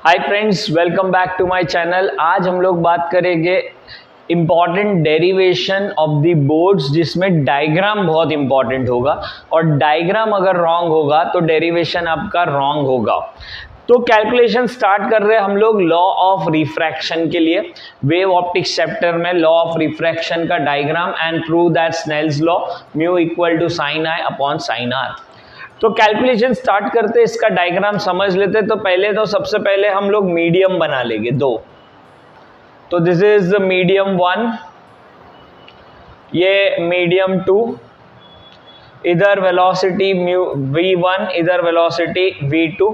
Hi friends, welcome back to my channel. आज हम लोग बात करेंगे important derivation of the boards, जिसमें डायग्राम बहुत इंपॉर्टेंट होगा और डायग्राम अगर रॉन्ग होगा तो डेरिवेशन आपका रॉन्ग होगा। तो कैलकुलेशन स्टार्ट कर रहे हैं हम लोग लॉ ऑफ रिफ्रैक्शन के लिए। वेव ऑप्टिक्स चैप्टर में लॉ ऑफ रिफ्रैक्शन का diagram and prove that Snell's law mu equal to sine I upon sine R. तो कैलकुलेशन स्टार्ट करते, इसका डायग्राम समझ लेते। तो सबसे पहले हम लोग मीडियम बना लेंगे दो। तो दिस इज मीडियम 1, ये मीडियम 2, इधर वेलोसिटी म्यू v1, इधर velocity v2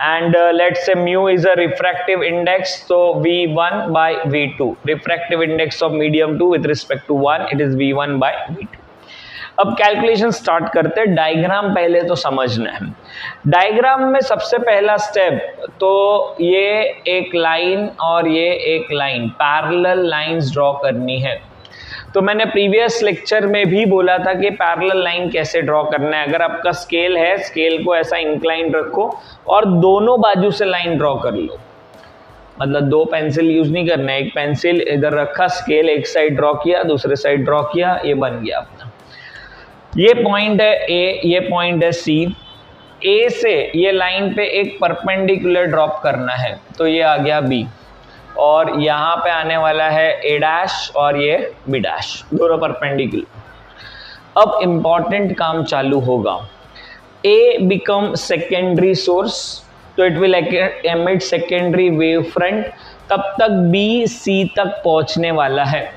and let's say mu is a refractive index, तो v1 by v2, refractive index of medium 2 with respect to 1, it is v1 by v2। अब calculation start करते हैं। Diagram पहले तो समझना है। Diagram में सबसे पहला स्टेप, तो ये एक लाइन और ये एक लाइन, पैरेलल लाइंस ड्रॉ करनी है। तो मैंने प्रीवियस लेक्चर में भी बोला था कि पैरेलल लाइन कैसे ड्रॉ करना है। अगर आपका स्केल है, स्केल को ऐसा इंक्लाइन रखो और दोनों बाजू से लाइन ड्रॉ कर लो। मतलब दो पेंसिल यूज नहीं करना है, एक पेंसिल इधर रखा, स्केल एक साइड ड्रॉ किया, दूसरे साइड ड्रॉ किया, ये बन गया अपना। ये पॉइंट है ए, ये पॉइंट है सी। ए से ये लाइन पे एक परपेंडिकुलर ड्रॉप करना है, तो ये आ गया बी, और यहाँ पे आने वाला है ए डैश और ये बी डैश, दोनों परपेंडिकुलर। अब इंपॉर्टेंट काम चालू होगा। ए बिकम सेकेंडरी सोर्स, तो it will emit secondary wave front. तब तक बी सी तक पहुंचने वाला है,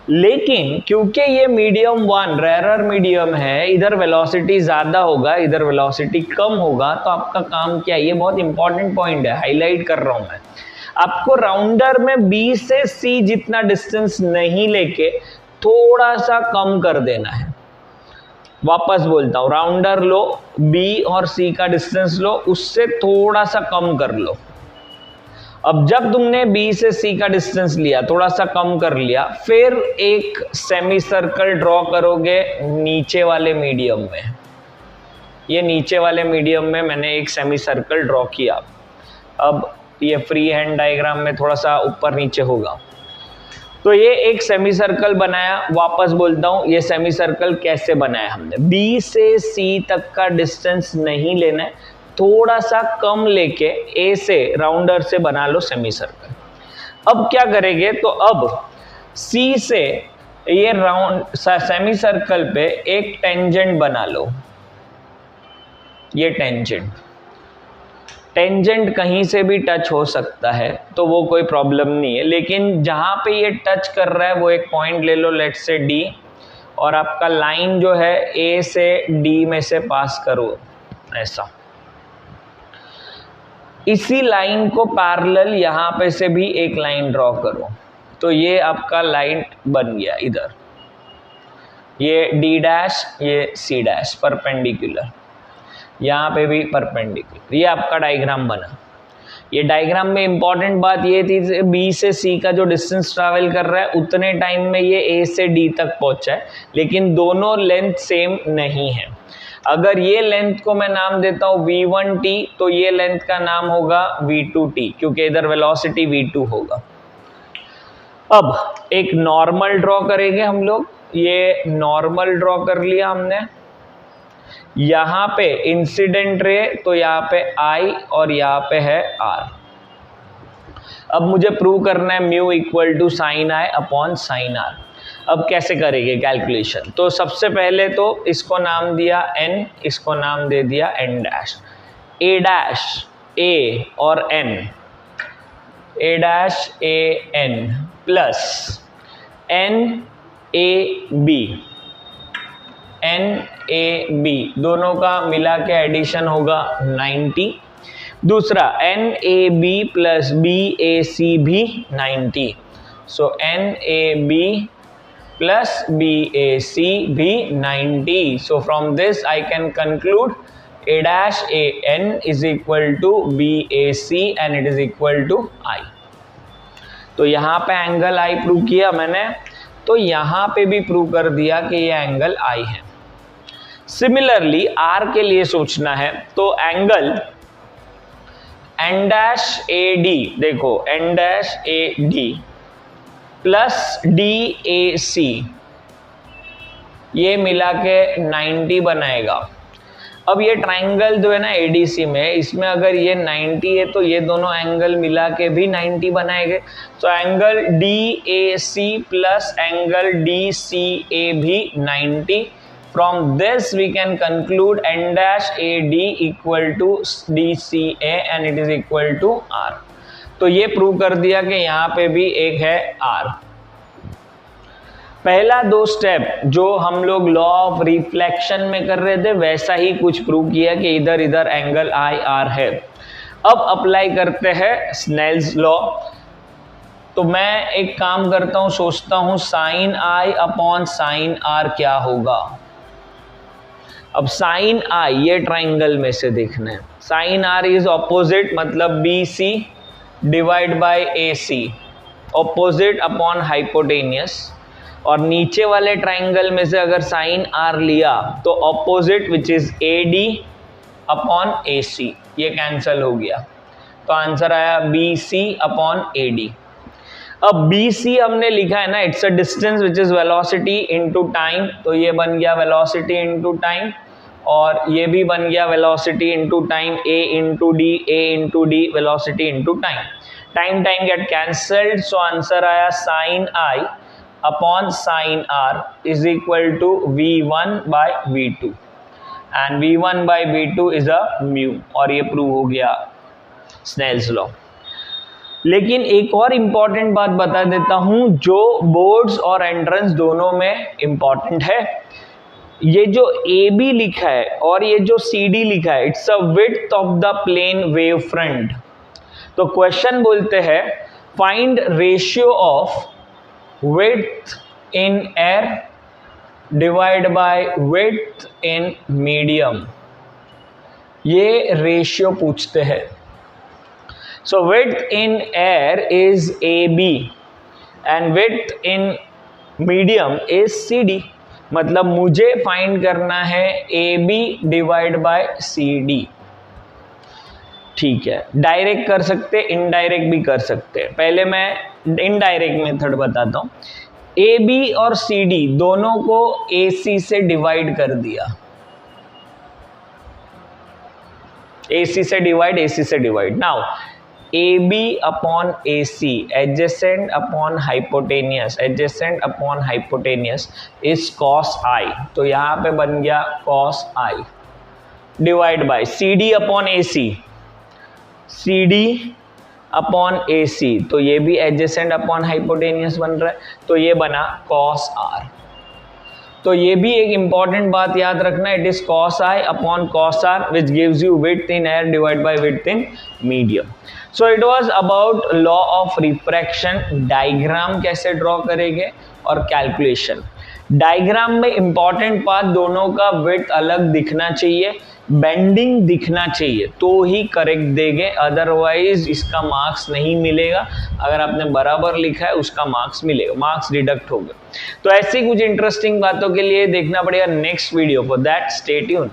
लेकिन क्योंकि ये मीडियम 1 रेरर मीडियम है, इधर वेलोसिटी ज़्यादा होगा, इधर वेलोसिटी कम होगा, तो आपका काम क्या है, ये बहुत इंपॉर्टेंट पॉइंट है, हाईलाइट कर रहा हूँ मैं। आपको राउंडर में B से C जितना डिस्टेंस नहीं लेके थोड़ा सा कम कर देना है। वापस बोलता हूँ, राउंडर लो, B और C का डिस्टेंस लो, उससे थोड़ा सा कम कर लो। अब जब तुमने B से C का डिस्टेंस लिया, थोड़ा सा कम कर लिया, फिर एक सेमी सर्कल ड्रॉ करोगे नीचे वाले मीडियम में। ये नीचे वाले मीडियम में मैंने एक सेमी सर्कल ड्रॉ किया। अब ये फ्री हैंड डायग्राम में थोड़ा सा ऊपर नीचे होगा। तो ये एक सेमी सर्कल बनाया। वापस बोलता हूँ, ये सेमी सर्कल कैसे बनाया हमने, B से C तक का डिस्टेंस नहीं लेना है, थोड़ा सा कम लेके ए से राउंडर से बना लो सेमी सर्कल। अब क्या करेंगे, तो अब सी से ये राउंड सेमी सर्कल पे एक टेंजेंट बना लो। ये टेंजेंट कहीं से भी टच हो सकता है, तो वो कोई प्रॉब्लम नहीं है, लेकिन जहां पे ये टच कर रहा है वो एक पॉइंट ले लो, लेट्स से डी, और आपका लाइन जो है ए से डी में से पास करो ऐसा। इसी लाइन को पैरेलल यहाँ पे से भी एक लाइन ड्रॉ करो, तो ये आपका लाइन बन गया। इधर ये डी डैश, ये सी डैश परपेंडिकुलर, यहाँ पे भी परपेंडिकुलर, ये आपका डायग्राम बना। ये डायग्राम में इंपॉर्टेंट बात ये थी, बी से सी का जो डिस्टेंस ट्रैवल कर रहा है उतने टाइम में ये ए से डी तक पहुंचा है, लेकिन दोनों लेंथ सेम नहीं है। अगर ये लेंथ को मैं नाम देता हूँ v1t, तो ये लेंथ का नाम होगा v2t, क्योंकि इधर वेलोसिटी v2 होगा। अब एक नॉर्मल ड्रॉ करेंगे हम लोग। ये नॉर्मल ड्रॉ कर लिया हमने। यहाँ पे इंसिडेंट रे, तो यहाँ पे I और यहाँ पे है R। अब मुझे प्रूव करना है mu equal to sine I upon sine R। अब कैसे करेंगे कैलकुलेशन, तो सबसे पहले तो इसको नाम दिया n, इसको नाम दे दिया n dash. a dash a और n, a dash a n plus n a b, n a b दोनों का मिला के एडिशन होगा 90। दूसरा n a b plus b a c भी 90, सो n a b plus BAC भी 90. So from this I can conclude A dash AN is equal to BAC and it is equal to I. तो यहाँ पे angle I prove किया मैंने, तो यहाँ पे भी प्रूव कर दिया कि ये एंगल I है। सिमिलरली R के लिए सोचना है, तो angle N dash A D, देखो N dash A D plus D A C, ये मिला के 90 बनाएगा। अब ये ट्राइंगल जो है ना एडीसी में, इसमें अगर ये 90 है तो ये दोनों एंगल मिला के भी 90 बनाएंगे। तो angle D A C plus angle D C A भी 90। From this we can conclude N dash A D equal to D C A and it is equal to R. तो ये प्रूव कर दिया कि यहाँ पे भी एक है आर। पहला दो स्टेप जो हम लोग लॉ ऑफ रिफ्लेक्शन में कर रहे थे वैसा ही कुछ प्रूव किया कि इधर इधर एंगल आई आर है। अब अप्लाई करते हैं स्नेल्स लॉ। तो मैं एक काम करता हूं, सोचता हूं sine I upon sine R क्या होगा। अब साइन आई ये ट्राइंगल में से देखना है। साइन आर इज ऑपोजिट, मतलब B C divide by A C, opposite upon hypotenuse. और नीचे वाले ट्राइंगल में से अगर साइन आर लिया तो opposite which is A D upon A C, ये कैंसल हो गया। तो आंसर आया B C upon A D. अब बी सी हमने लिखा है ना, it's a distance which is velocity into time, तो ये बन गया वेलोसिटी इनटू टाइम, और ये भी बन गया velocity into time, A into D velocity into time. Time time get cancelled, so answer आया sine I upon sine R is equal to V1 by V2 and V1 by V2 is a mu, और ये prove हो गया Snell's law. लेकिन एक और important बात बता देता हूं जो बोर्ड्स और एंट्रेंस दोनों में इम्पॉर्टेंट है। ये जो AB लिखा है और ये जो CD लिखा है, it's a width of the plane wave front. तो क्वेश्चन बोलते हैं find ratio of width in air divide by width in medium, ये रेशियो पूछते हैं। So width in air is AB and width in medium is CD, मतलब मुझे find करना है AB डिवाइड बाय CD। ठीक है, डायरेक्ट कर सकते, इनडायरेक्ट भी कर सकते हैं। पहले मैं इनडायरेक्ट मेथड बताता हूं। ए बी और सी डी दोनों को ए सी से डिवाइड कर दिया, ए सी से डिवाइड, ए सी से divide. Now A B upon A C adjacent upon hypotenuse, adjacent upon hypotenuse is cos I, तो यहां पे बन गया cos I divide by C D upon A C, C D upon A C, तो ये भी adjacent upon hypotenuse बन रहा है, तो ये बना कॉस आर। तो ये भी एक इंपॉर्टेंट बात याद रखना, it is cos I upon cos R which gives you width in air divide by width in medium. So it was about law of refraction. Diagram कैसे ड्रॉ करेंगे और कैलकुलेशन। डायग्राम में इंपॉर्टेंट पार्ट दोनों का विड्थ अलग दिखना चाहिए, बेंडिंग दिखना चाहिए, तो ही करेक्ट देंगे, अदरवाइज इसका मार्क्स नहीं मिलेगा। अगर आपने बराबर लिखा है उसका मार्क्स मिलेगा, मार्क्स डिडक्ट होगा। तो ऐसी कुछ इंटरेस्टिंग बातों के लिए देखना पड़ेगा next video. For that stay tuned.